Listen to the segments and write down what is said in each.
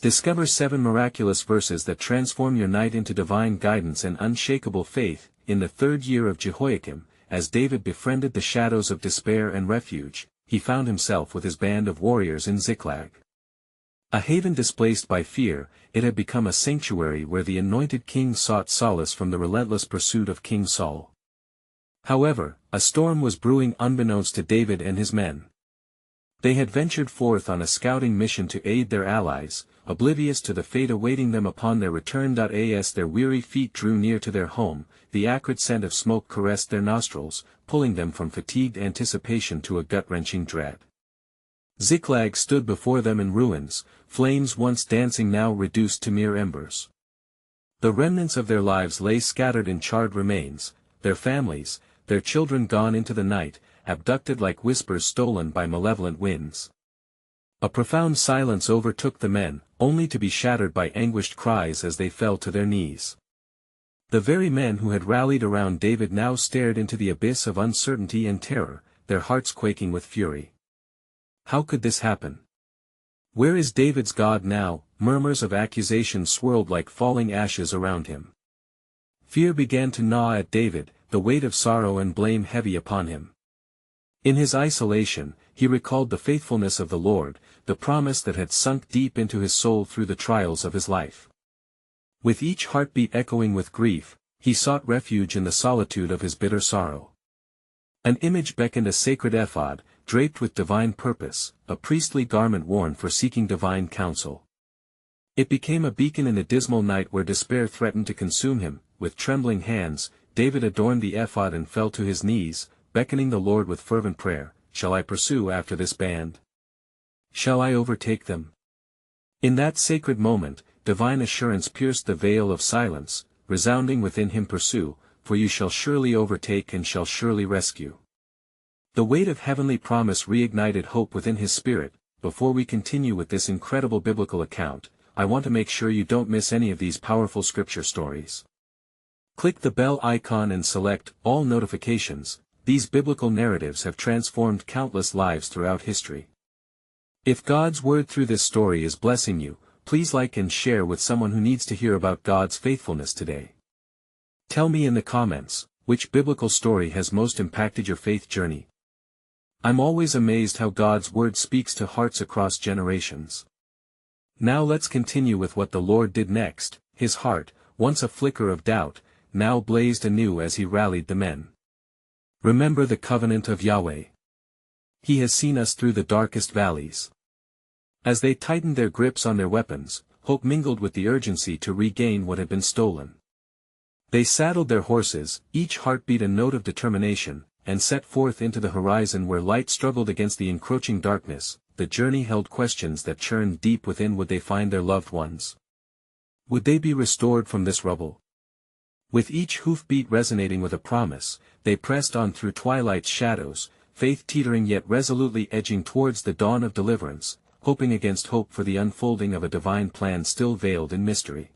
Discover 7 miraculous verses that transform your night into divine guidance and unshakable faith. In the 3rd year of Jehoiakim, as David befriended the shadows of despair and refuge, he found himself with his band of warriors in Ziklag. A haven displaced by fear, it had become a sanctuary where the anointed king sought solace from the relentless pursuit of King Saul. However, a storm was brewing unbeknownst to David and his men. They had ventured forth on a scouting mission to aid their allies, oblivious to the fate awaiting them upon their return. As their weary feet drew near to their home, the acrid scent of smoke caressed their nostrils, pulling them from fatigued anticipation to a gut-wrenching dread. Ziklag stood before them in ruins, flames once dancing now reduced to mere embers. The remnants of their lives lay scattered in charred remains, their families, their children gone into the night, abducted like whispers stolen by malevolent winds. A profound silence overtook the men, only to be shattered by anguished cries as they fell to their knees. The very men who had rallied around David now stared into the abyss of uncertainty and terror, their hearts quaking with fury. How could this happen? Where is David's God now? Murmurs of accusation swirled like falling ashes around him. Fear began to gnaw at David, the weight of sorrow and blame heavy upon him. In his isolation, he recalled the faithfulness of the Lord, the promise that had sunk deep into his soul through the trials of his life. With each heartbeat echoing with grief, he sought refuge in the solitude of his bitter sorrow. An image beckoned, a sacred ephod, draped with divine purpose, a priestly garment worn for seeking divine counsel. It became a beacon in a dismal night where despair threatened to consume him. With trembling hands, David adorned the ephod and fell to his knees, beckoning the Lord with fervent prayer. Shall I pursue after this band? Shall I overtake them? In that sacred moment, divine assurance pierced the veil of silence, resounding within him. Pursue, for you shall surely overtake and shall surely rescue. The weight of heavenly promise reignited hope within his spirit. Before we continue with this incredible biblical account, I want to make sure you don't miss any of these powerful scripture stories. Click the bell icon and select all notifications. These biblical narratives have transformed countless lives throughout history. If God's word through this story is blessing you, please like and share with someone who needs to hear about God's faithfulness today. Tell me in the comments, which biblical story has most impacted your faith journey? I'm always amazed how God's word speaks to hearts across generations. Now let's continue with what the Lord did next. His heart, once a flicker of doubt, now blazed anew as he rallied the men. Remember the covenant of Yahweh. He has seen us through the darkest valleys. As they tightened their grips on their weapons, hope mingled with the urgency to regain what had been stolen. They saddled their horses, each heartbeat a note of determination, and set forth into the horizon where light struggled against the encroaching darkness. The journey held questions that churned deep within. Would they find their loved ones? Would they be restored from this rubble? With each hoofbeat resonating with a promise, they pressed on through twilight's shadows, faith teetering yet resolutely edging towards the dawn of deliverance, hoping against hope for the unfolding of a divine plan still veiled in mystery.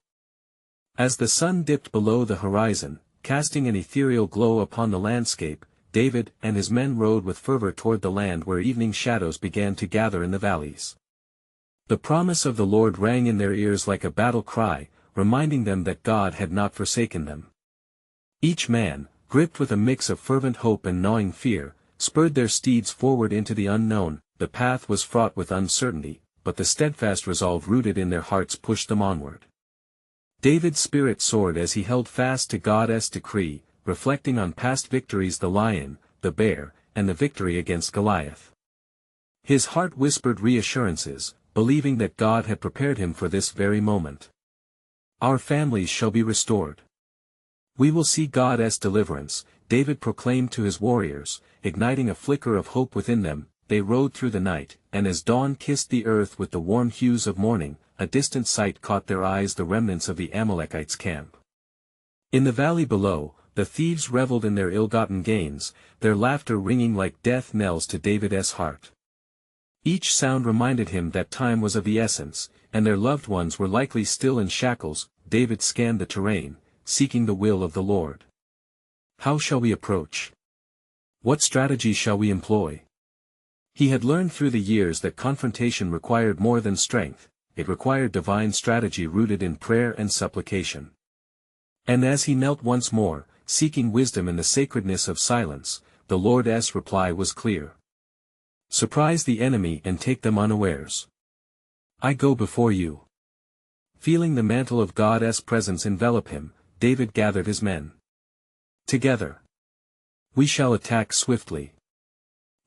As the sun dipped below the horizon, casting an ethereal glow upon the landscape, David and his men rode with fervor toward the land where evening shadows began to gather in the valleys. The promise of the Lord rang in their ears like a battle cry, reminding them that God had not forsaken them. Each man, gripped with a mix of fervent hope and gnawing fear, spurred their steeds forward into the unknown. The path was fraught with uncertainty, but the steadfast resolve rooted in their hearts pushed them onward. David's spirit soared as he held fast to God's decree, reflecting on past victories: the lion, the bear, and the victory against Goliath. His heart whispered reassurances, believing that God had prepared him for this very moment. Our families shall be restored. We will see God's deliverance, David proclaimed to his warriors, igniting a flicker of hope within them. They rode through the night, and as dawn kissed the earth with the warm hues of morning, a distant sight caught their eyes: the remnants of the Amalekites' camp. In the valley below, the thieves reveled in their ill-gotten gains, their laughter ringing like death knells to David's heart. Each sound reminded him that time was of the essence, and their loved ones were likely still in shackles. David scanned the terrain, seeking the will of the Lord. How shall we approach? What strategy shall we employ? He had learned through the years that confrontation required more than strength, it required divine strategy rooted in prayer and supplication. And as he knelt once more, seeking wisdom in the sacredness of silence, the Lord's reply was clear. Surprise the enemy and take them unawares. I go before you. Feeling the mantle of God's presence envelop him, David gathered his men. Together we shall attack swiftly.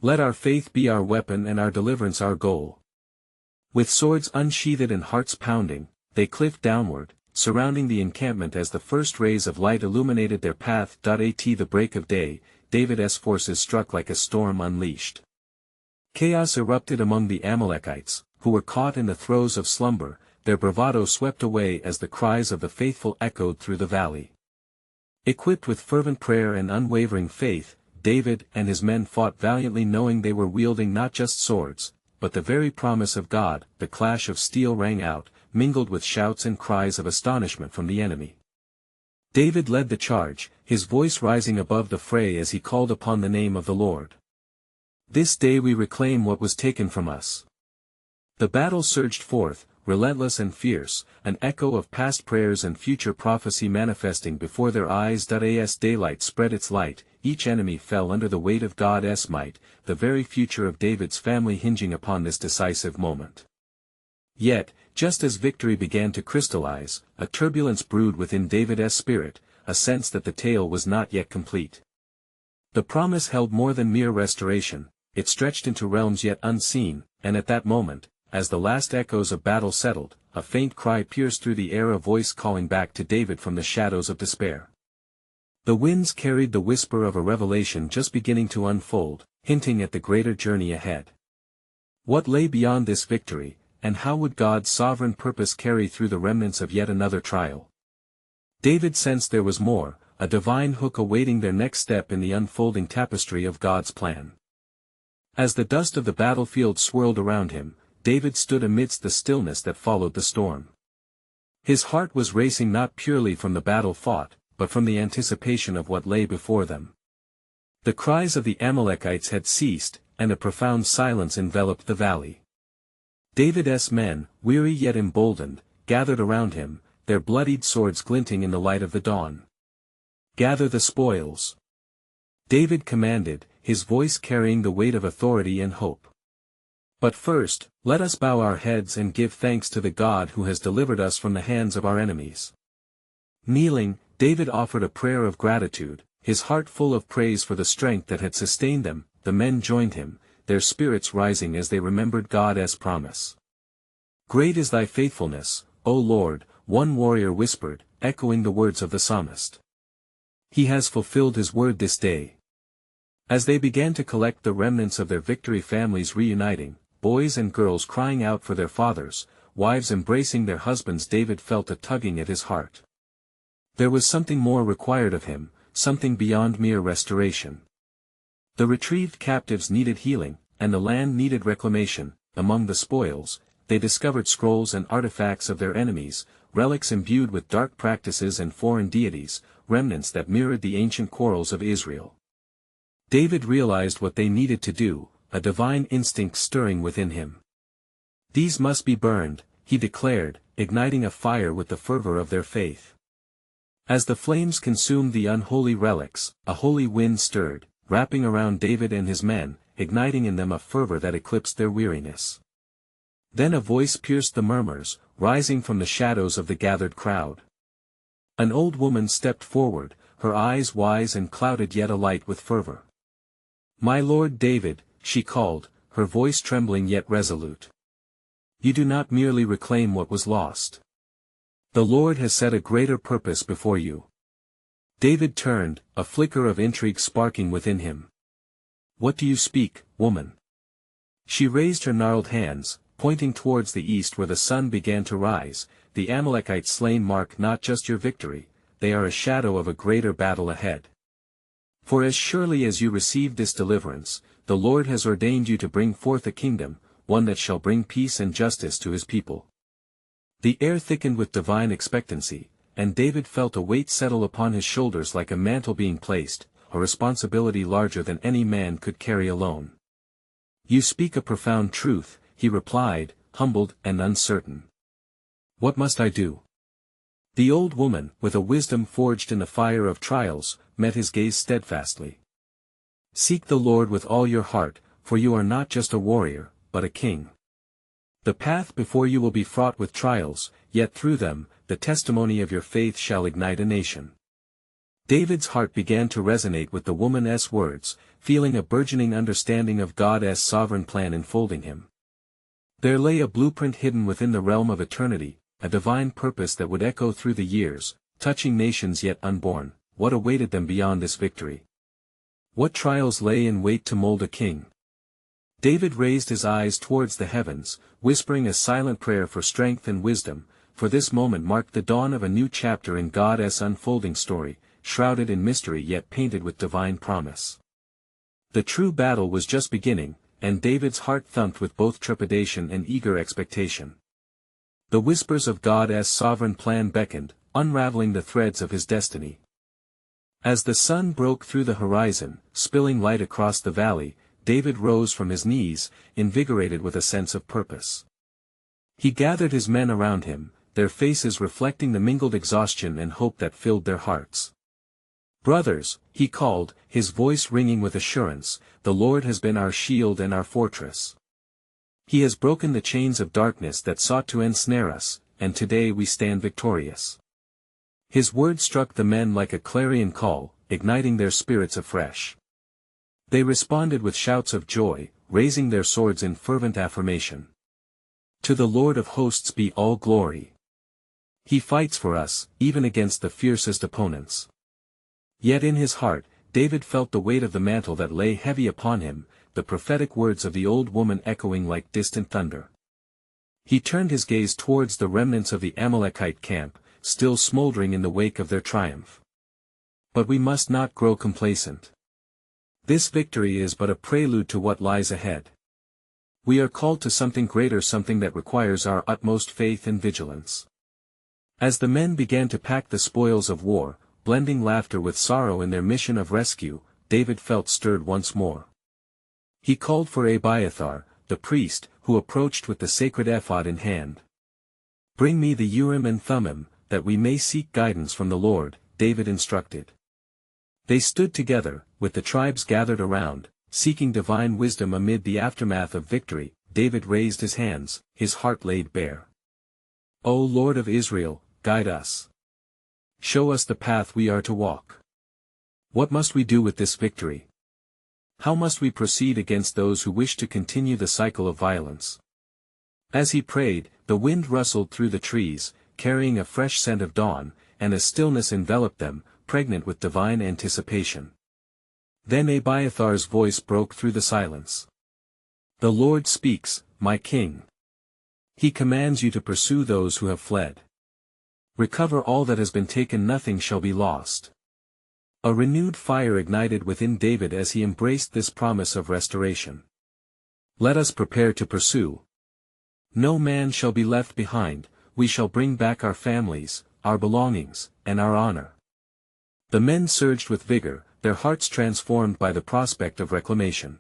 Let our faith be our weapon and our deliverance our goal. With swords unsheathed and hearts pounding, they cliffed downward, surrounding the encampment as the first rays of light illuminated their path. At the break of day, David's forces struck like a storm unleashed. Chaos erupted among the Amalekites, who were caught in the throes of slumber, their bravado swept away as the cries of the faithful echoed through the valley. Equipped with fervent prayer and unwavering faith, David and his men fought valiantly, knowing they were wielding not just swords, but the very promise of God. The clash of steel rang out, mingled with shouts and cries of astonishment from the enemy. David led the charge, his voice rising above the fray as he called upon the name of the Lord. This day we reclaim what was taken from us. The battle surged forth, relentless and fierce, an echo of past prayers and future prophecy manifesting before their eyes. As daylight spread its light, each enemy fell under the weight of God's might, the very future of David's family hinging upon this decisive moment. Yet, just as victory began to crystallize, a turbulence brewed within David's spirit, a sense that the tale was not yet complete. The promise held more than mere restoration, it stretched into realms yet unseen, and at that moment, as the last echoes of battle settled, a faint cry pierced through the air, a voice calling back to David from the shadows of despair. The winds carried the whisper of a revelation just beginning to unfold, hinting at the greater journey ahead. What lay beyond this victory, and how would God's sovereign purpose carry through the remnants of yet another trial? David sensed there was more, a divine hook awaiting their next step in the unfolding tapestry of God's plan. As the dust of the battlefield swirled around him, David stood amidst the stillness that followed the storm. His heart was racing not purely from the battle fought, but from the anticipation of what lay before them. The cries of the Amalekites had ceased, and a profound silence enveloped the valley. David's men, weary yet emboldened, gathered around him, their bloodied swords glinting in the light of the dawn. Gather the spoils. David commanded, his voice carrying the weight of authority and hope. But first, let us bow our heads and give thanks to the God who has delivered us from the hands of our enemies. Kneeling, David offered a prayer of gratitude, his heart full of praise for the strength that had sustained them. The men joined him, their spirits rising as they remembered God's promise. Great is thy faithfulness, O Lord, one warrior whispered, echoing the words of the psalmist. He has fulfilled his word this day. As they began to collect the remnants of their victory, families reuniting, boys and girls crying out for their fathers, wives embracing their husbands, David felt a tugging at his heart. There was something more required of him, something beyond mere restoration. The retrieved captives needed healing, and the land needed reclamation. Among the spoils, they discovered scrolls and artifacts of their enemies, relics imbued with dark practices and foreign deities, remnants that mirrored the ancient quarrels of Israel. David realized what they needed to do, a divine instinct stirring within him. These must be burned, he declared, igniting a fire with the fervor of their faith. As the flames consumed the unholy relics, a holy wind stirred, wrapping around David and his men, igniting in them a fervor that eclipsed their weariness. Then a voice pierced the murmurs, rising from the shadows of the gathered crowd. An old woman stepped forward, her eyes wise and clouded yet alight with fervor. My lord David, she called, her voice trembling yet resolute. You do not merely reclaim what was lost. The Lord has set a greater purpose before you. David turned, a flicker of intrigue sparking within him. What do you speak, woman? She raised her gnarled hands, pointing towards the east where the sun began to rise. The Amalekites slain mark not just your victory, they are a shadow of a greater battle ahead. For as surely as you received this deliverance, the Lord has ordained you to bring forth a kingdom, one that shall bring peace and justice to his people. The air thickened with divine expectancy, and David felt a weight settle upon his shoulders like a mantle being placed, a responsibility larger than any man could carry alone. You speak a profound truth, he replied, humbled and uncertain. What must I do? The old woman, with a wisdom forged in the fire of trials, met his gaze steadfastly. Seek the Lord with all your heart, for you are not just a warrior, but a king. The path before you will be fraught with trials, yet through them, the testimony of your faith shall ignite a nation. David's heart began to resonate with the woman's words, feeling a burgeoning understanding of God's sovereign plan enfolding him. There lay a blueprint hidden within the realm of eternity, a divine purpose that would echo through the years, touching nations yet unborn. What awaited them beyond this victory? What trials lay in wait to mold a king? David raised his eyes towards the heavens, whispering a silent prayer for strength and wisdom, for this moment marked the dawn of a new chapter in God's unfolding story, shrouded in mystery yet painted with divine promise. The true battle was just beginning, and David's heart thumped with both trepidation and eager expectation. The whispers of God's sovereign plan beckoned, unraveling the threads of his destiny. As the sun broke through the horizon, spilling light across the valley, David rose from his knees, invigorated with a sense of purpose. He gathered his men around him, their faces reflecting the mingled exhaustion and hope that filled their hearts. "Brothers," he called, his voice ringing with assurance, "the Lord has been our shield and our fortress. He has broken the chains of darkness that sought to ensnare us, and today we stand victorious." His word struck the men like a clarion call, igniting their spirits afresh. They responded with shouts of joy, raising their swords in fervent affirmation. "To the Lord of hosts be all glory. He fights for us, even against the fiercest opponents." Yet in his heart, David felt the weight of the mantle that lay heavy upon him, the prophetic words of the old woman echoing like distant thunder. He turned his gaze towards the remnants of the Amalekite camp, still smoldering in the wake of their triumph. But we must not grow complacent. This victory is but a prelude to what lies ahead. We are called to something greater, something that requires our utmost faith and vigilance. As the men began to pack the spoils of war, blending laughter with sorrow in their mission of rescue, David felt stirred once more. He called for Abiathar, the priest, who approached with the sacred ephod in hand. "Bring me the Urim and Thummim, that we may seek guidance from the Lord," David instructed. They stood together, with the tribes gathered around, seeking divine wisdom amid the aftermath of victory. David raised his hands, his heart laid bare. "O Lord of Israel, guide us. Show us the path we are to walk. What must we do with this victory? How must we proceed against those who wish to continue the cycle of violence?" As he prayed, the wind rustled through the trees, carrying a fresh scent of dawn, and a stillness enveloped them, pregnant with divine anticipation. Then Abiathar's voice broke through the silence. "The Lord speaks, my king. He commands you to pursue those who have fled. Recover all that has been taken, nothing shall be lost." A renewed fire ignited within David as he embraced this promise of restoration. "Let us prepare to pursue. No man shall be left behind, we shall bring back our families, our belongings, and our honor." The men surged with vigor, their hearts transformed by the prospect of reclamation.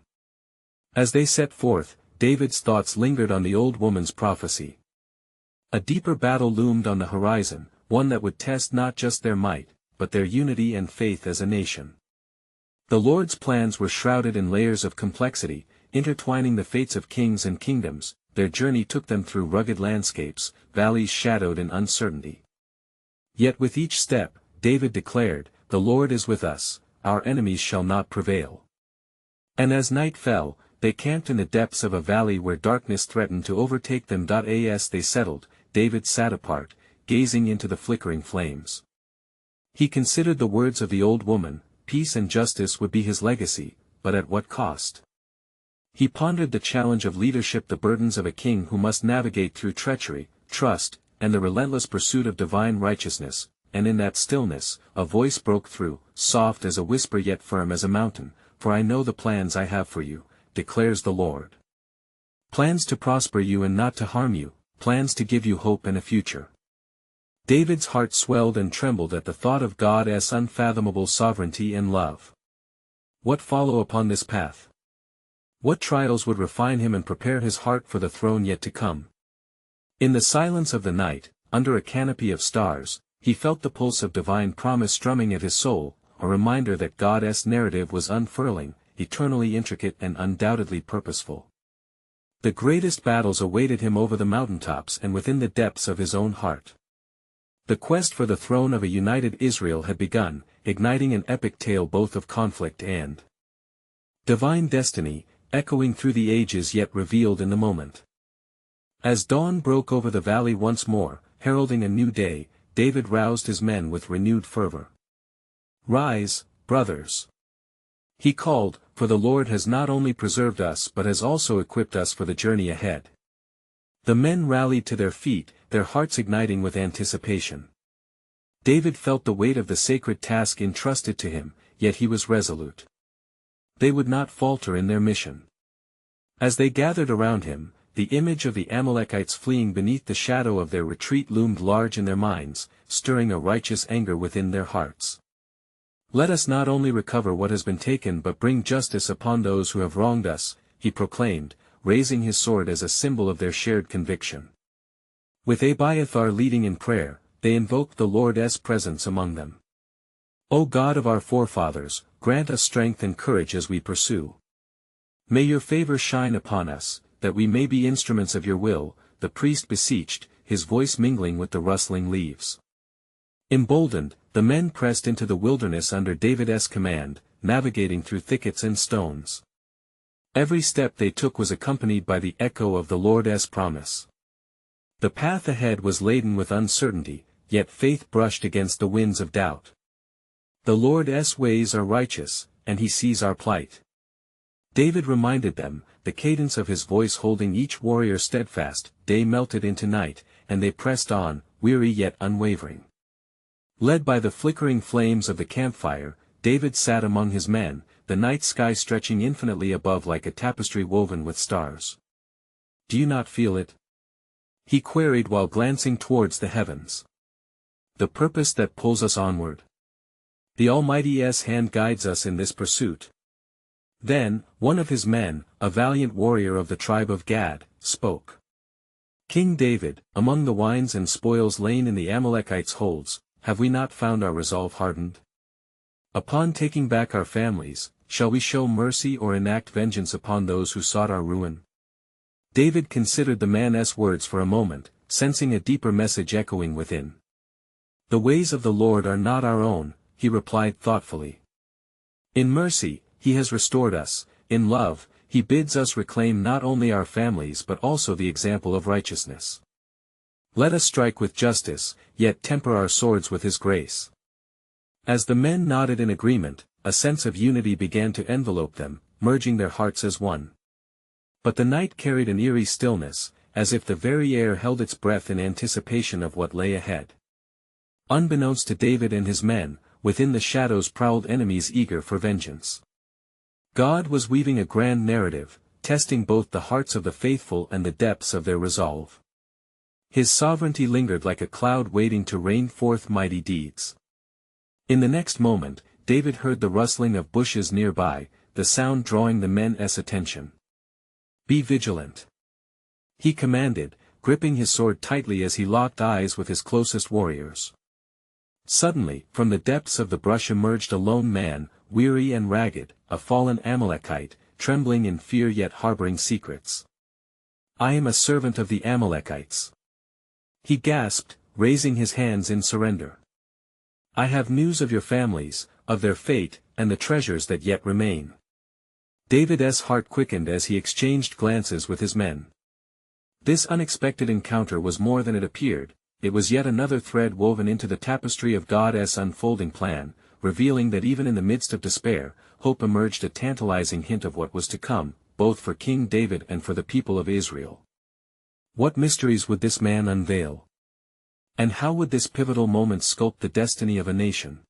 As they set forth, David's thoughts lingered on the old woman's prophecy. A deeper battle loomed on the horizon, one that would test not just their might, but their unity and faith as a nation. The Lord's plans were shrouded in layers of complexity, intertwining the fates of kings and kingdoms. Their journey took them through rugged landscapes, valleys shadowed in uncertainty. Yet with each step, David declared, "The Lord is with us, our enemies shall not prevail." And as night fell, they camped in the depths of a valley where darkness threatened to overtake them. As they settled, David sat apart, gazing into the flickering flames. He considered the words of the old woman, peace and justice would be his legacy, but at what cost? He pondered the challenge of leadership, the burdens of a king who must navigate through treachery, trust, and the relentless pursuit of divine righteousness, and in that stillness, a voice broke through, soft as a whisper yet firm as a mountain, "For I know the plans I have for you, declares the Lord. Plans to prosper you and not to harm you, plans to give you hope and a future." David's heart swelled and trembled at the thought of God's unfathomable sovereignty and love. What follow upon this path? What trials would refine him and prepare his heart for the throne yet to come? In the silence of the night, under a canopy of stars, he felt the pulse of divine promise strumming at his soul, a reminder that God's narrative was unfurling, eternally intricate and undoubtedly purposeful. The greatest battles awaited him over the mountaintops and within the depths of his own heart. The quest for the throne of a united Israel had begun, igniting an epic tale both of conflict and divine destiny, echoing through the ages yet revealed in the moment. As dawn broke over the valley once more, heralding a new day, David roused his men with renewed fervor. "Rise, brothers!" he called, "for the Lord has not only preserved us but has also equipped us for the journey ahead." The men rallied to their feet, their hearts igniting with anticipation. David felt the weight of the sacred task entrusted to him, yet he was resolute. They would not falter in their mission. As they gathered around him, the image of the Amalekites fleeing beneath the shadow of their retreat loomed large in their minds, stirring a righteous anger within their hearts. "Let us not only recover what has been taken but bring justice upon those who have wronged us," he proclaimed, raising his sword as a symbol of their shared conviction. With Abiathar leading in prayer, they invoked the Lord's presence among them. "O God of our forefathers, grant us strength and courage as we pursue. May your favor shine upon us, that we may be instruments of your will," the priest beseeched, his voice mingling with the rustling leaves. Emboldened, the men pressed into the wilderness under David's command, navigating through thickets and stones. Every step they took was accompanied by the echo of the Lord's promise. The path ahead was laden with uncertainty, yet faith brushed against the winds of doubt. "The Lord's ways are righteous, and he sees our plight." David reminded them, the cadence of his voice holding each warrior steadfast. Day melted into night, and they pressed on, weary yet unwavering. Led by the flickering flames of the campfire, David sat among his men, the night sky stretching infinitely above like a tapestry woven with stars. "Do you not feel it?" he queried while glancing towards the heavens. "The purpose that pulls us onward. The Almighty's hand guides us in this pursuit." Then, one of his men, a valiant warrior of the tribe of Gad, spoke. "King David, among the wines and spoils lain in the Amalekites' holds, have we not found our resolve hardened? Upon taking back our families, shall we show mercy or enact vengeance upon those who sought our ruin?" David considered the man's words for a moment, sensing a deeper message echoing within. "The ways of the Lord are not our own," he replied thoughtfully. "In mercy, he has restored us, in love, he bids us reclaim not only our families but also the example of righteousness. Let us strike with justice, yet temper our swords with his grace." As the men nodded in agreement, a sense of unity began to envelope them, merging their hearts as one. But the night carried an eerie stillness, as if the very air held its breath in anticipation of what lay ahead. Unbeknownst to David and his men, within the shadows prowled enemies eager for vengeance. God was weaving a grand narrative, testing both the hearts of the faithful and the depths of their resolve. His sovereignty lingered like a cloud waiting to rain forth mighty deeds. In the next moment, David heard the rustling of bushes nearby, the sound drawing the men's attention. "Be vigilant," he commanded, gripping his sword tightly as he locked eyes with his closest warriors. Suddenly, from the depths of the brush emerged a lone man, weary and ragged, a fallen Amalekite, trembling in fear yet harboring secrets. "I am a servant of the Amalekites," he gasped, raising his hands in surrender. "I have news of your families, of their fate, and the treasures that yet remain." David's heart quickened as he exchanged glances with his men. This unexpected encounter was more than it appeared, it was yet another thread woven into the tapestry of God's unfolding plan, revealing that even in the midst of despair, hope emerged, a tantalizing hint of what was to come, both for King David and for the people of Israel. What mysteries would this man unveil? And how would this pivotal moment sculpt the destiny of a nation?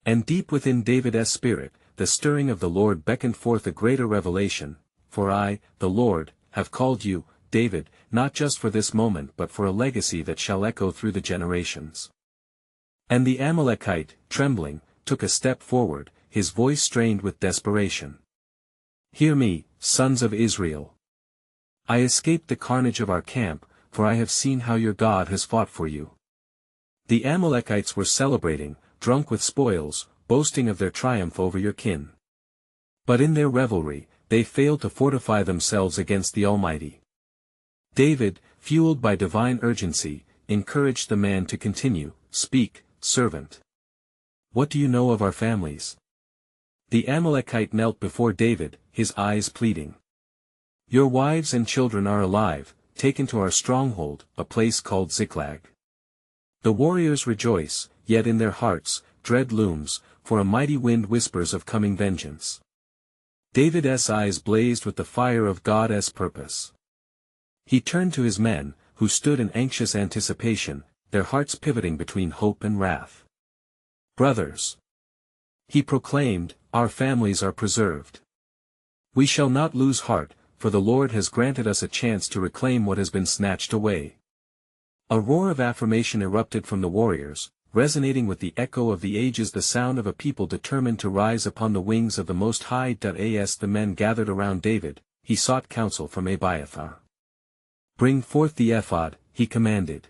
And deep within David's spirit, the stirring of the Lord beckoned forth a greater revelation. "For I, the Lord, have called you, David, not just for this moment but for a legacy that shall echo through the generations." And the Amalekite, trembling, took a step forward, his voice strained with desperation. "Hear me, sons of Israel. I escaped the carnage of our camp, for I have seen how your God has fought for you." The Amalekites were celebrating, drunk with spoils, boasting of their triumph over your kin. But in their revelry, they failed to fortify themselves against the Almighty. David, fueled by divine urgency, encouraged the man to continue, "Speak, servant. What do you know of our families?" The Amalekite knelt before David, his eyes pleading. "Your wives and children are alive, taken to our stronghold, a place called Ziklag." The warriors rejoice, yet in their hearts, dread looms, for a mighty wind whispers of coming vengeance. David's eyes blazed with the fire of God's purpose. He turned to his men, who stood in anxious anticipation, their hearts pivoting between hope and wrath. "Brothers," he proclaimed, "our families are preserved. We shall not lose heart, for the Lord has granted us a chance to reclaim what has been snatched away." A roar of affirmation erupted from the warriors, resonating with the echo of the ages, the sound of a people determined to rise upon the wings of the Most High. As the men gathered around David, he sought counsel from Abiathar. "Bring forth the ephod," he commanded.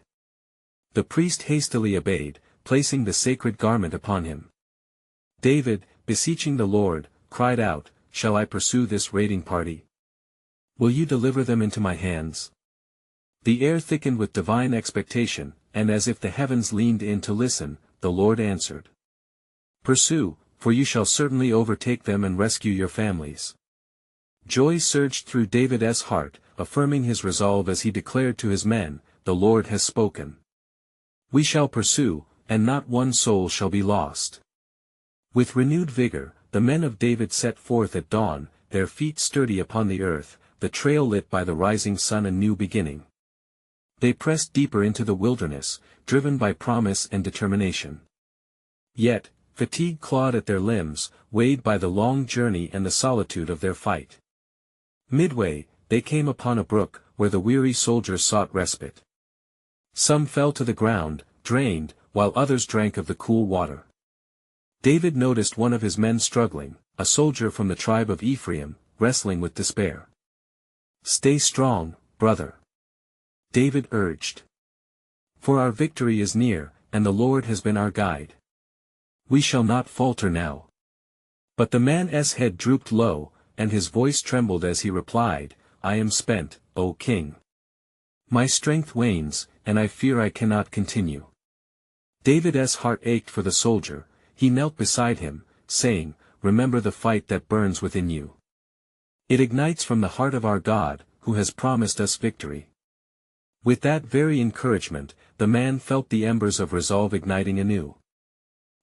The priest hastily obeyed, placing the sacred garment upon him. David, beseeching the Lord, cried out, "Shall I pursue this raiding party? Will you deliver them into my hands?" The air thickened with divine expectation, and as if the heavens leaned in to listen, the Lord answered, "Pursue, for you shall certainly overtake them and rescue your families." Joy surged through David's heart, affirming his resolve as he declared to his men, "The Lord has spoken. We shall pursue, and not one soul shall be lost." With renewed vigor, the men of David set forth at dawn, their feet sturdy upon the earth, the trail lit by the rising sun, a new beginning. They pressed deeper into the wilderness, driven by promise and determination. Yet, fatigue clawed at their limbs, weighed by the long journey and the solitude of their fight. Midway, they came upon a brook, where the weary soldiers sought respite. Some fell to the ground, drained, while others drank of the cool water. David noticed one of his men struggling, a soldier from the tribe of Ephraim, wrestling with despair. "Stay strong, brother," David urged. "For our victory is near, and the Lord has been our guide. We shall not falter now." But the man's head drooped low, and his voice trembled as he replied, "I am spent, O king. My strength wanes, and I fear I cannot continue." David's heart ached for the soldier. He knelt beside him, saying, "Remember the fight that burns within you. It ignites from the heart of our God, who has promised us victory." With that very encouragement, the man felt the embers of resolve igniting anew.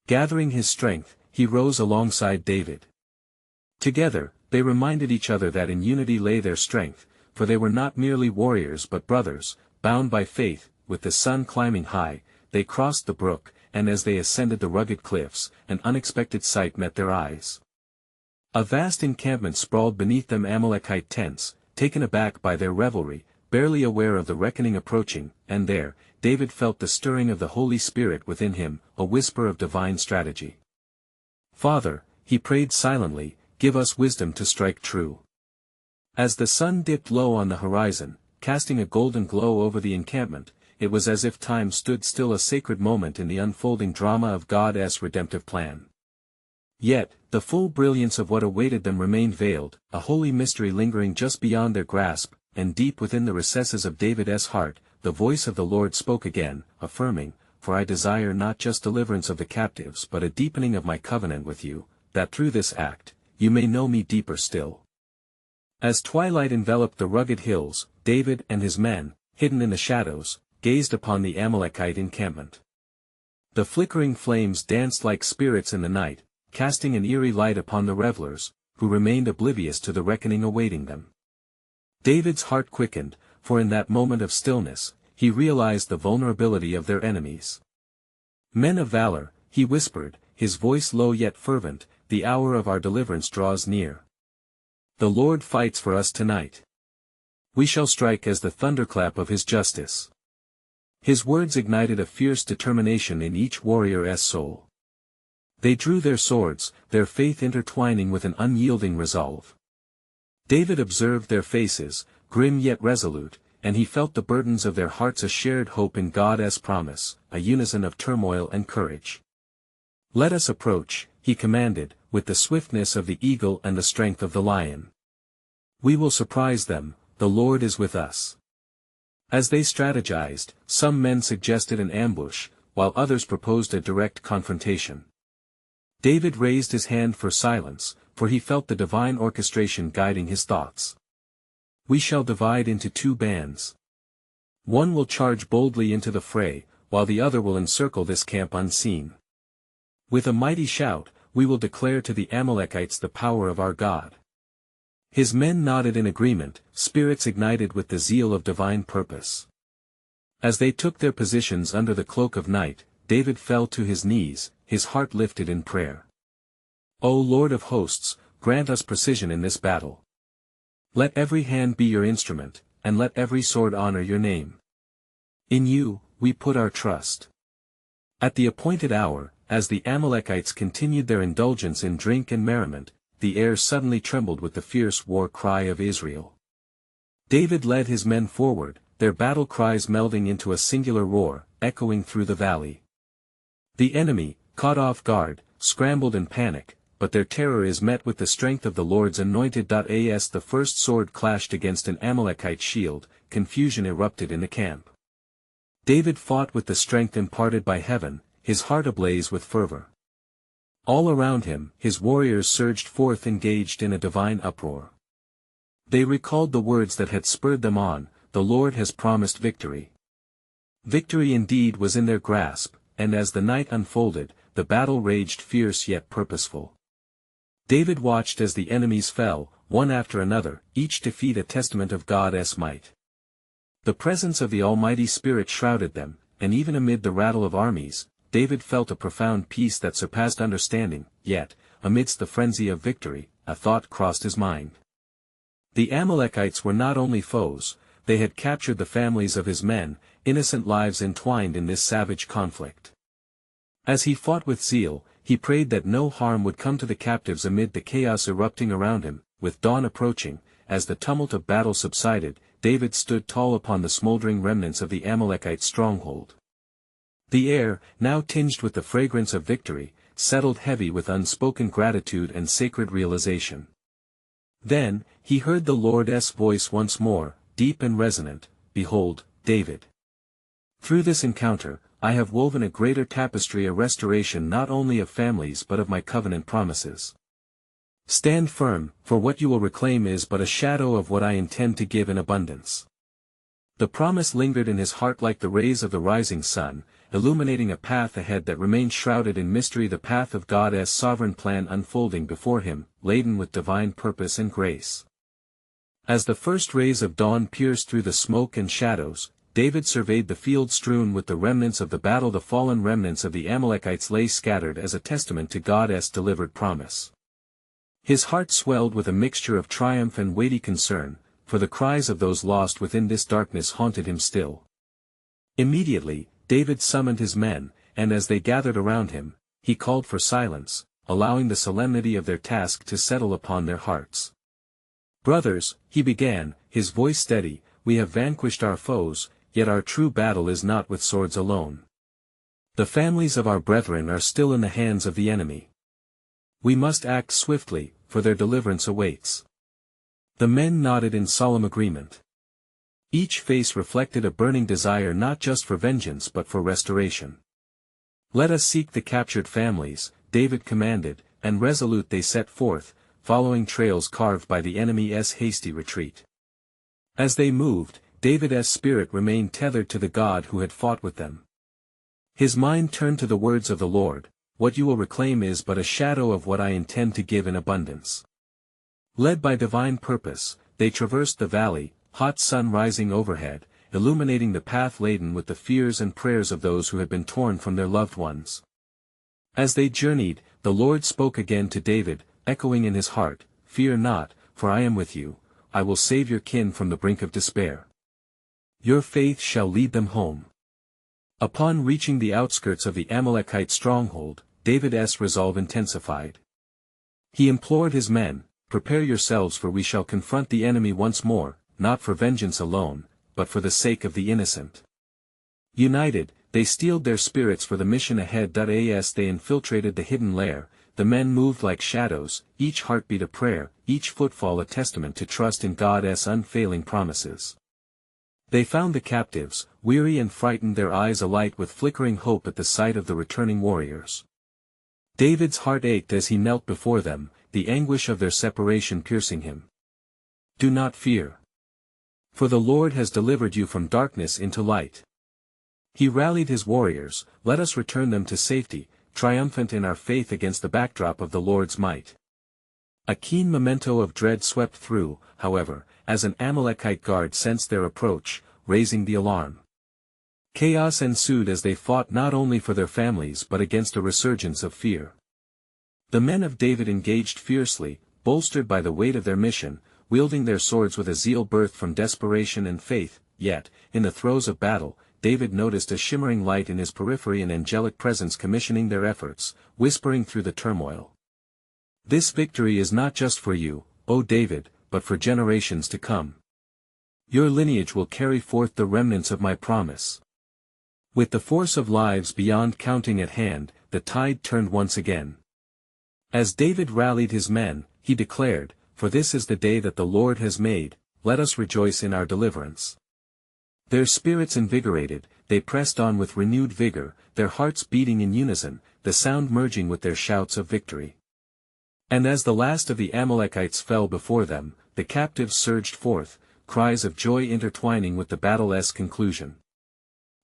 Gathering his strength, he rose alongside David. Together, they reminded each other that in unity lay their strength, for they were not merely warriors but brothers, bound by faith. With the sun climbing high, they crossed the brook, and as they ascended the rugged cliffs, an unexpected sight met their eyes. A vast encampment sprawled beneath them, Amalekite tents, taken aback by their revelry, barely aware of the reckoning approaching, and there, David felt the stirring of the Holy Spirit within him, a whisper of divine strategy. "Father," he prayed silently, "give us wisdom to strike true." As the sun dipped low on the horizon, casting a golden glow over the encampment, it was as if time stood still, a sacred moment in the unfolding drama of God's redemptive plan. Yet, the full brilliance of what awaited them remained veiled, a holy mystery lingering just beyond their grasp, and deep within the recesses of David's heart, the voice of the Lord spoke again, affirming, "For I desire not just deliverance of the captives but a deepening of my covenant with you, that through this act, you may know me deeper still." As twilight enveloped the rugged hills, David and his men, hidden in the shadows, gazed upon the Amalekite encampment. The flickering flames danced like spirits in the night, casting an eerie light upon the revelers, who remained oblivious to the reckoning awaiting them. David's heart quickened, for in that moment of stillness, he realized the vulnerability of their enemies. "Men of valor," he whispered, his voice low yet fervent, "the hour of our deliverance draws near. The Lord fights for us tonight. We shall strike as the thunderclap of his justice." His words ignited a fierce determination in each warrior's soul. They drew their swords, their faith intertwining with an unyielding resolve. David observed their faces, grim yet resolute, and he felt the burdens of their hearts, a shared hope in God's promise, a unison of turmoil and courage. "Let us approach," he commanded, "with the swiftness of the eagle and the strength of the lion. We will surprise them, the Lord is with us." As they strategized, some men suggested an ambush, while others proposed a direct confrontation. David raised his hand for silence, for he felt the divine orchestration guiding his thoughts. "We shall divide into 2 bands. One will charge boldly into the fray, while the other will encircle this camp unseen. With a mighty shout, we will declare to the Amalekites the power of our God." His men nodded in agreement, spirits ignited with the zeal of divine purpose. As they took their positions under the cloak of night, David fell to his knees, his heart lifted in prayer. "O Lord of hosts, grant us precision in this battle. Let every hand be your instrument, and let every sword honor your name. In you, we put our trust." At the appointed hour, as the Amalekites continued their indulgence in drink and merriment, the air suddenly trembled with the fierce war cry of Israel. David led his men forward, their battle cries melding into a singular roar, echoing through the valley. The enemy, caught off guard, scrambled in panic, but their terror is met with the strength of the Lord's anointed. As the first sword clashed against an Amalekite shield, confusion erupted in the camp. David fought with the strength imparted by heaven, his heart ablaze with fervor. All around him, his warriors surged forth engaged in a divine uproar. They recalled the words that had spurred them on, "The Lord has promised victory." Victory indeed was in their grasp, and as the night unfolded, the battle raged fierce yet purposeful. David watched as the enemies fell, one after another, each defeat a testament of God's might. The presence of the Almighty Spirit shrouded them, and even amid the rattle of armies, David felt a profound peace that surpassed understanding. Yet, amidst the frenzy of victory, a thought crossed his mind. The Amalekites were not only foes, they had captured the families of his men, innocent lives entwined in this savage conflict. As he fought with zeal, he prayed that no harm would come to the captives amid the chaos erupting around him. With dawn approaching, as the tumult of battle subsided, David stood tall upon the smoldering remnants of the Amalekite stronghold. The air, now tinged with the fragrance of victory, settled heavy with unspoken gratitude and sacred realization. Then, he heard the Lord's voice once more, deep and resonant, "Behold, David. Through this encounter, I have woven a greater tapestry, a restoration not only of families but of my covenant promises. Stand firm, for what you will reclaim is but a shadow of what I intend to give in abundance." The promise lingered in his heart like the rays of the rising sun, illuminating a path ahead that remained shrouded in mystery, the path of God's sovereign plan unfolding before him, laden with divine purpose and grace. As the first rays of dawn pierced through the smoke and shadows, David surveyed the field strewn with the remnants of the battle. The fallen remnants of the Amalekites lay scattered as a testament to God's delivered promise. His heart swelled with a mixture of triumph and weighty concern, for the cries of those lost within this darkness haunted him still. Immediately, David summoned his men, and as they gathered around him, he called for silence, allowing the solemnity of their task to settle upon their hearts. "Brothers," he began, his voice steady, "we have vanquished our foes, yet our true battle is not with swords alone. The families of our brethren are still in the hands of the enemy. We must act swiftly, for their deliverance awaits." The men nodded in solemn agreement. Each face reflected a burning desire not just for vengeance but for restoration. "Let us seek the captured families," David commanded, and resolute they set forth, following trails carved by the enemy's hasty retreat. As they moved, David's spirit remained tethered to the God who had fought with them. His mind turned to the words of the Lord, "What you will reclaim is but a shadow of what I intend to give in abundance." Led by divine purpose, they traversed the valley, hot sun rising overhead, illuminating the path laden with the fears and prayers of those who had been torn from their loved ones. As they journeyed, the Lord spoke again to David, echoing in his heart, "Fear not, for I am with you, I will save your kin from the brink of despair. Your faith shall lead them home." Upon reaching the outskirts of the Amalekite stronghold, David's resolve intensified. He implored his men, "Prepare yourselves, for we shall confront the enemy once more, not for vengeance alone, but for the sake of the innocent. United, they steeled their spirits for the mission ahead. As they infiltrated the hidden lair, the men moved like shadows, each heartbeat a prayer, each footfall a testament to trust in God's unfailing promises. They found the captives, weary and frightened, their eyes alight with flickering hope at the sight of the returning warriors. David's heart ached as he knelt before them, the anguish of their separation piercing him. "Do not fear. For the Lord has delivered you from darkness into light." He rallied his warriors, "Let us return them to safety, triumphant in our faith against the backdrop of the Lord's might." A keen memento of dread swept through, however, as an Amalekite guard sensed their approach, raising the alarm. Chaos ensued as they fought not only for their families but against a resurgence of fear. The men of David engaged fiercely, bolstered by the weight of their mission, wielding their swords with a zeal birthed from desperation and faith, yet, in the throes of battle, David noticed a shimmering light in his periphery, an angelic presence commissioning their efforts, whispering through the turmoil. "This victory is not just for you, O David, but for generations to come. Your lineage will carry forth the remnants of my promise." With the force of lives beyond counting at hand, the tide turned once again. As David rallied his men, he declared, "For this is the day that the Lord has made, let us rejoice in our deliverance." Their spirits invigorated, they pressed on with renewed vigor, their hearts beating in unison, the sound merging with their shouts of victory. And as the last of the Amalekites fell before them, the captives surged forth, cries of joy intertwining with the battle's conclusion.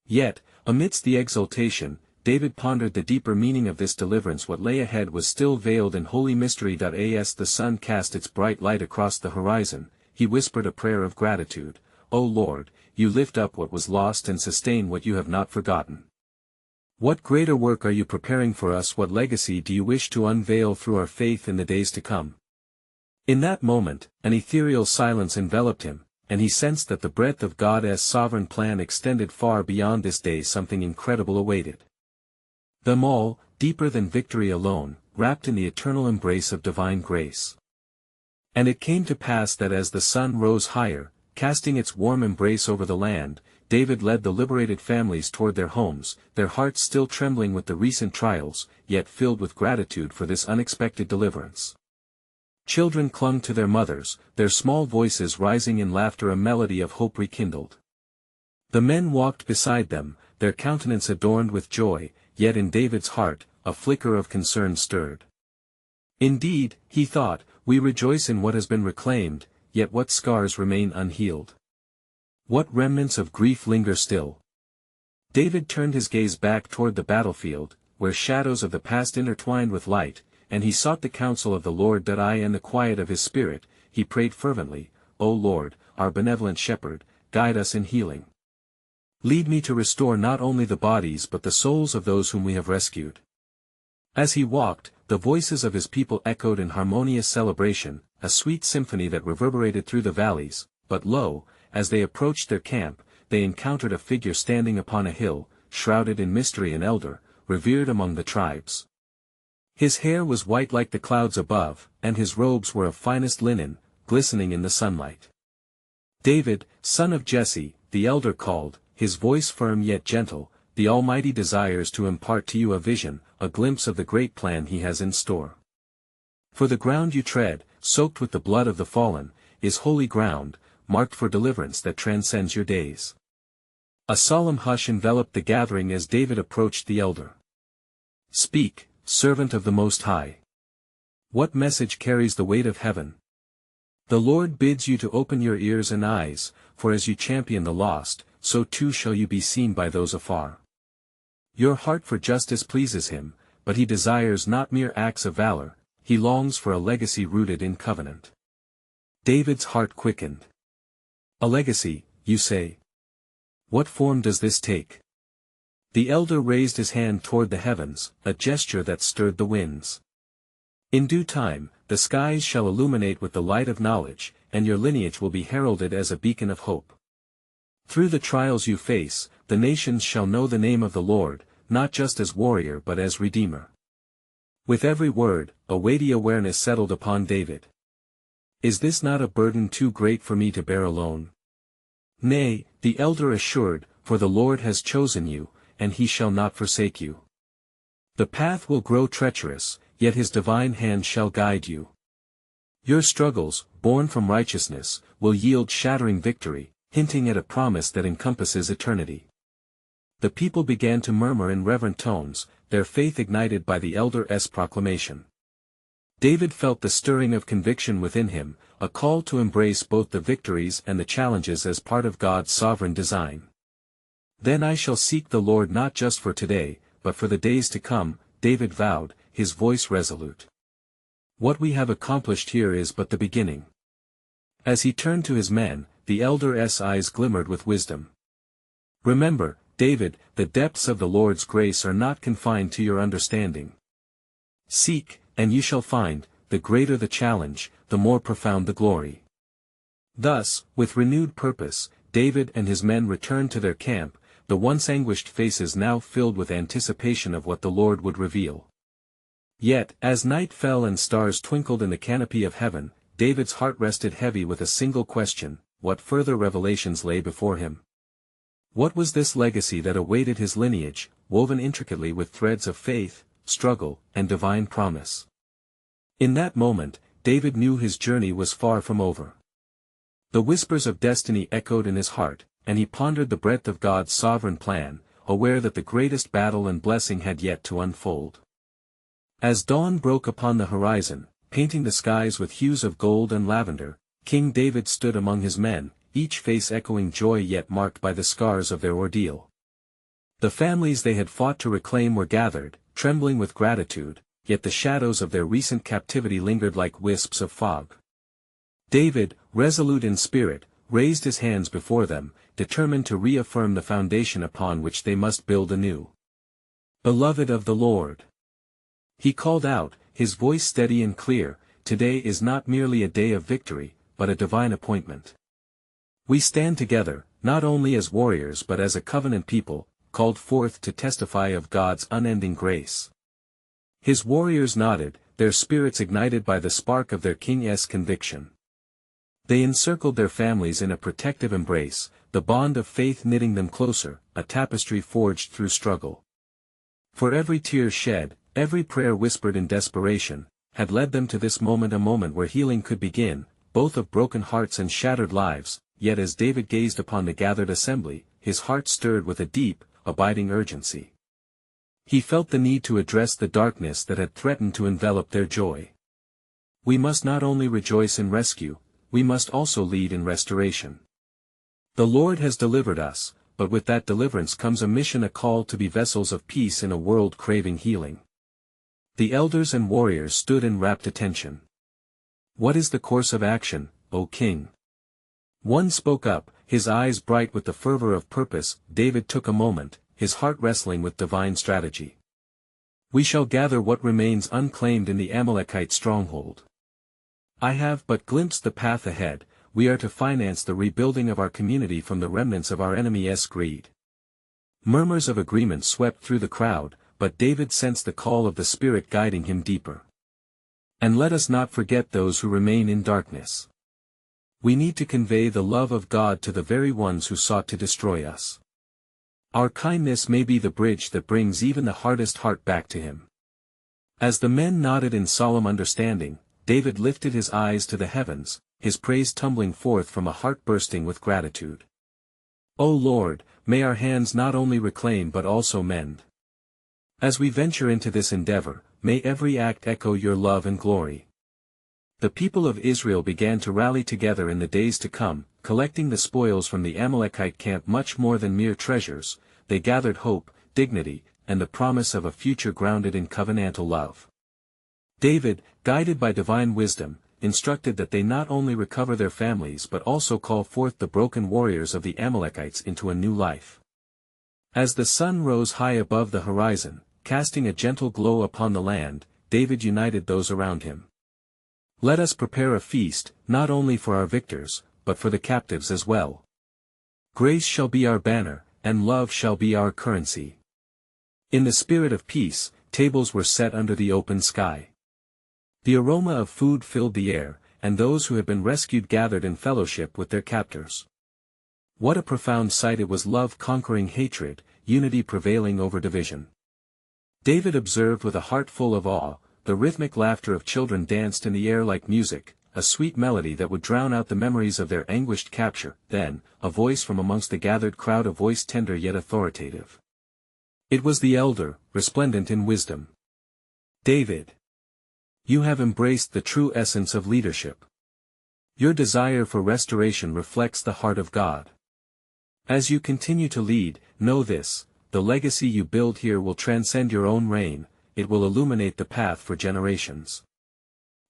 Yet, amidst the exultation, David pondered the deeper meaning of this deliverance. What lay ahead was still veiled in holy mystery. As the sun cast its bright light across the horizon, he whispered a prayer of gratitude. "O Lord, you lift up what was lost and sustain what you have not forgotten. What greater work are you preparing for us? What legacy do you wish to unveil through our faith in the days to come?" In that moment, an ethereal silence enveloped him, and he sensed that the breadth of God's sovereign plan extended far beyond this day. Something incredible awaited them all, deeper than victory alone, wrapped in the eternal embrace of divine grace. And it came to pass that as the sun rose higher, casting its warm embrace over the land, David led the liberated families toward their homes, their hearts still trembling with the recent trials, yet filled with gratitude for this unexpected deliverance. Children clung to their mothers, their small voices rising in laughter, a melody of hope rekindled. The men walked beside them, their countenance adorned with joy, yet in David's heart, a flicker of concern stirred. Indeed, he thought, we rejoice in what has been reclaimed, yet what scars remain unhealed? What remnants of grief linger still? David turned his gaze back toward the battlefield, where shadows of the past intertwined with light, and he sought the counsel of the Lord. In the quiet of his spirit, he prayed fervently, "O Lord, our benevolent shepherd, guide us in healing. Lead me to restore not only the bodies but the souls of those whom we have rescued." As he walked, the voices of his people echoed in harmonious celebration, a sweet symphony that reverberated through the valleys. But lo, as they approached their camp, they encountered a figure standing upon a hill, shrouded in mystery, an elder, revered among the tribes. His hair was white like the clouds above, and his robes were of finest linen, glistening in the sunlight. "David, son of Jesse," the elder called, his voice firm yet gentle, "the Almighty desires to impart to you a vision, a glimpse of the great plan He has in store. For the ground you tread, soaked with the blood of the fallen, is holy ground, marked for deliverance that transcends your days." A solemn hush enveloped the gathering as David approached the elder. "Speak, servant of the Most High. What message carries the weight of heaven?" "The Lord bids you to open your ears and eyes, for as you champion the lost, so too shall you be seen by those afar. Your heart for justice pleases Him, but He desires not mere acts of valor, He longs for a legacy rooted in covenant." David's heart quickened. "A legacy, you say? What form does this take?" The elder raised his hand toward the heavens, a gesture that stirred the winds. "In due time, the skies shall illuminate with the light of knowledge, and your lineage will be heralded as a beacon of hope. Through the trials you face, the nations shall know the name of the Lord, not just as warrior but as Redeemer." With every word, a weighty awareness settled upon David. Is this not a burden too great for me to bear alone? Nay, The elder assured, "For the Lord has chosen you, and he shall not forsake you. The path will grow treacherous, yet his divine hand shall guide you. Your struggles, born from righteousness, will yield shattering victory," hinting at a promise that encompasses eternity. The people began to murmur in reverent tones, their faith ignited by the elder's proclamation. David felt the stirring of conviction within him, a call to embrace both the victories and the challenges as part of God's sovereign design. "Then I shall seek the Lord not just for today, but for the days to come," David vowed, his voice resolute. "What we have accomplished here is but the beginning." As he turned to his men, the elder's eyes glimmered with wisdom. "Remember, David, the depths of the Lord's grace are not confined to your understanding. Seek, and you shall find, the greater the challenge, the more profound the glory." Thus, with renewed purpose, David and his men returned to their camp, the once anguished faces now filled with anticipation of what the Lord would reveal. Yet, as night fell and stars twinkled in the canopy of heaven, David's heart rested heavy with a single question: what further revelations lay before him? What was this legacy that awaited his lineage, woven intricately with threads of faith, struggle, and divine promise? In that moment, David knew his journey was far from over. The whispers of destiny echoed in his heart, and he pondered the breadth of God's sovereign plan, aware that the greatest battle and blessing had yet to unfold. As dawn broke upon the horizon, painting the skies with hues of gold and lavender, King David stood among his men, each face echoing joy yet marked by the scars of their ordeal. The families they had fought to reclaim were gathered, trembling with gratitude, yet the shadows of their recent captivity lingered like wisps of fog. David, resolute in spirit, raised his hands before them, determined to reaffirm the foundation upon which they must build anew. "Beloved of the Lord," he called out, his voice steady and clear, "today is not merely a day of victory, but a divine appointment. We stand together, not only as warriors but as a covenant people, called forth to testify of God's unending grace." His warriors nodded, their spirits ignited by the spark of their king's conviction. They encircled their families in a protective embrace, the bond of faith knitting them closer, a tapestry forged through struggle. For every tear shed, every prayer whispered in desperation, had led them to this moment, a moment where healing could begin, both of broken hearts and shattered lives. Yet as David gazed upon the gathered assembly, his heart stirred with a deep, abiding urgency. He felt the need to address the darkness that had threatened to envelop their joy. We must not only rejoice in rescue, we must also lead in restoration. The Lord has delivered us, but with that deliverance comes a mission, a call to be vessels of peace in a world craving healing. The elders and warriors stood in rapt attention. "What is the course of action, O King?" One spoke up, his eyes bright with the fervor of purpose. David took a moment, his heart wrestling with divine strategy. "We shall gather what remains unclaimed in the Amalekite stronghold. I have but glimpsed the path ahead. We are to finance the rebuilding of our community from the remnants of our enemy's greed." Murmurs of agreement swept through the crowd, but David sensed the call of the Spirit guiding him deeper. "And let us not forget those who remain in darkness. We need to convey the love of God to the very ones who sought to destroy us. Our kindness may be the bridge that brings even the hardest heart back to Him." As the men nodded in solemn understanding, David lifted his eyes to the heavens, his praise tumbling forth from a heart bursting with gratitude. "O Lord, may our hands not only reclaim but also mend. As we venture into this endeavor, may every act echo your love and glory." The people of Israel began to rally together in the days to come, collecting the spoils from the Amalekite camp. Much more than mere treasures, they gathered hope, dignity, and the promise of a future grounded in covenantal love. David, guided by divine wisdom, instructed that they not only recover their families but also call forth the broken warriors of the Amalekites into a new life. As the sun rose high above the horizon, casting a gentle glow upon the land, David united those around him. "Let us prepare a feast, not only for our victors, but for the captives as well. Grace shall be our banner, and love shall be our currency." In the spirit of peace, tables were set under the open sky. The aroma of food filled the air, and those who had been rescued gathered in fellowship with their captors. What a profound sight it was, love conquering hatred, unity prevailing over division. David observed with a heart full of awe, the rhythmic laughter of children danced in the air like music, a sweet melody that would drown out the memories of their anguished capture. Then, a voice from amongst the gathered crowd, a voice tender yet authoritative. It was the elder, resplendent in wisdom. David, you have embraced the true essence of leadership. Your desire for restoration reflects the heart of God. As you continue to lead, know this: the legacy you build here will transcend your own reign, it will illuminate the path for generations.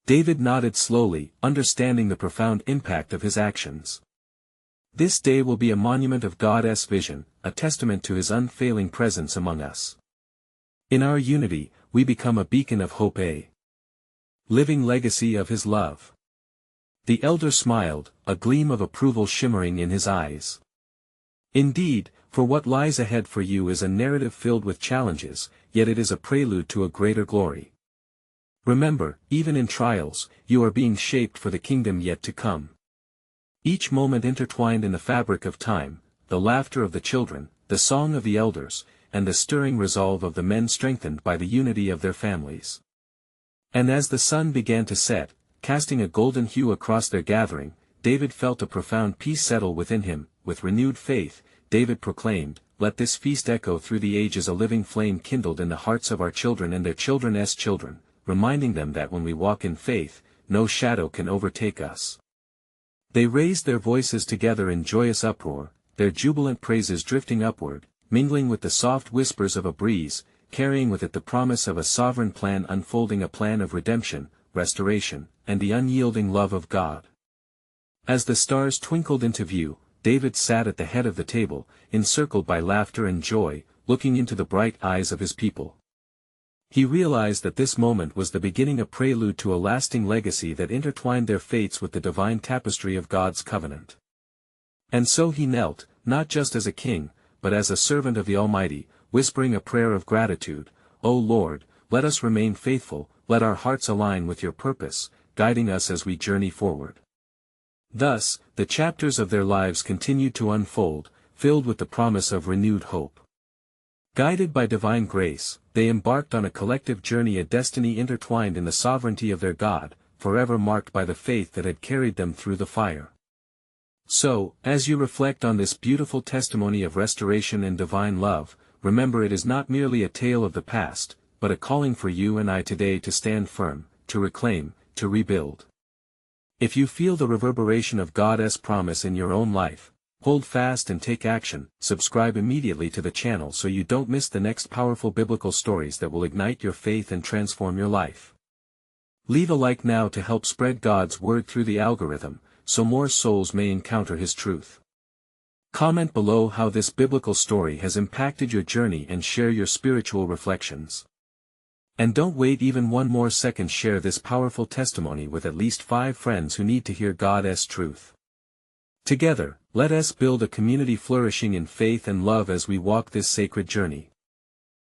David nodded slowly, understanding the profound impact of his actions. This day will be a monument of God's vision, a testament to his unfailing presence among us. In our unity, we become a beacon of hope, a living legacy of his love. The elder smiled, a gleam of approval shimmering in his eyes. Indeed, for what lies ahead for you is a narrative filled with challenges, yet it is a prelude to a greater glory. Remember, even in trials, you are being shaped for the kingdom yet to come. Each moment intertwined in the fabric of time, the laughter of the children, the song of the elders, and the stirring resolve of the men strengthened by the unity of their families. And as the sun began to set, casting a golden hue across their gathering, David felt a profound peace settle within him. With renewed faith, David proclaimed, "Let this feast echo through the ages, a living flame kindled in the hearts of our children and their children's children, reminding them that when we walk in faith, no shadow can overtake us." They raised their voices together in joyous uproar, their jubilant praises drifting upward, mingling with the soft whispers of a breeze, carrying with it the promise of a sovereign plan unfolding, a plan of redemption, restoration, and the unyielding love of God. As the stars twinkled into view, David sat at the head of the table, encircled by laughter and joy, looking into the bright eyes of his people. He realized that this moment was the beginning, a prelude to a lasting legacy that intertwined their fates with the divine tapestry of God's covenant. And so he knelt, not just as a king, but as a servant of the Almighty, whispering a prayer of gratitude. "O Lord, let us remain faithful, let our hearts align with your purpose, guiding us as we journey forward." Thus, the chapters of their lives continued to unfold, filled with the promise of renewed hope. Guided by divine grace, they embarked on a collective journey, a destiny intertwined in the sovereignty of their God, forever marked by the faith that had carried them through the fire. So, as you reflect on this beautiful testimony of restoration and divine love, remember it is not merely a tale of the past, but a calling for you and I today to stand firm, to reclaim, to rebuild. If you feel the reverberation of God's promise in your own life, hold fast and take action. Subscribe immediately to the channel so you don't miss the next powerful biblical stories that will ignite your faith and transform your life. Leave a like now to help spread God's word through the algorithm, so more souls may encounter His truth. Comment below how this biblical story has impacted your journey and share your spiritual reflections. And don't wait even one more second, share this powerful testimony with at least 5 friends who need to hear God's truth. Together, let us build a community flourishing in faith and love as we walk this sacred journey.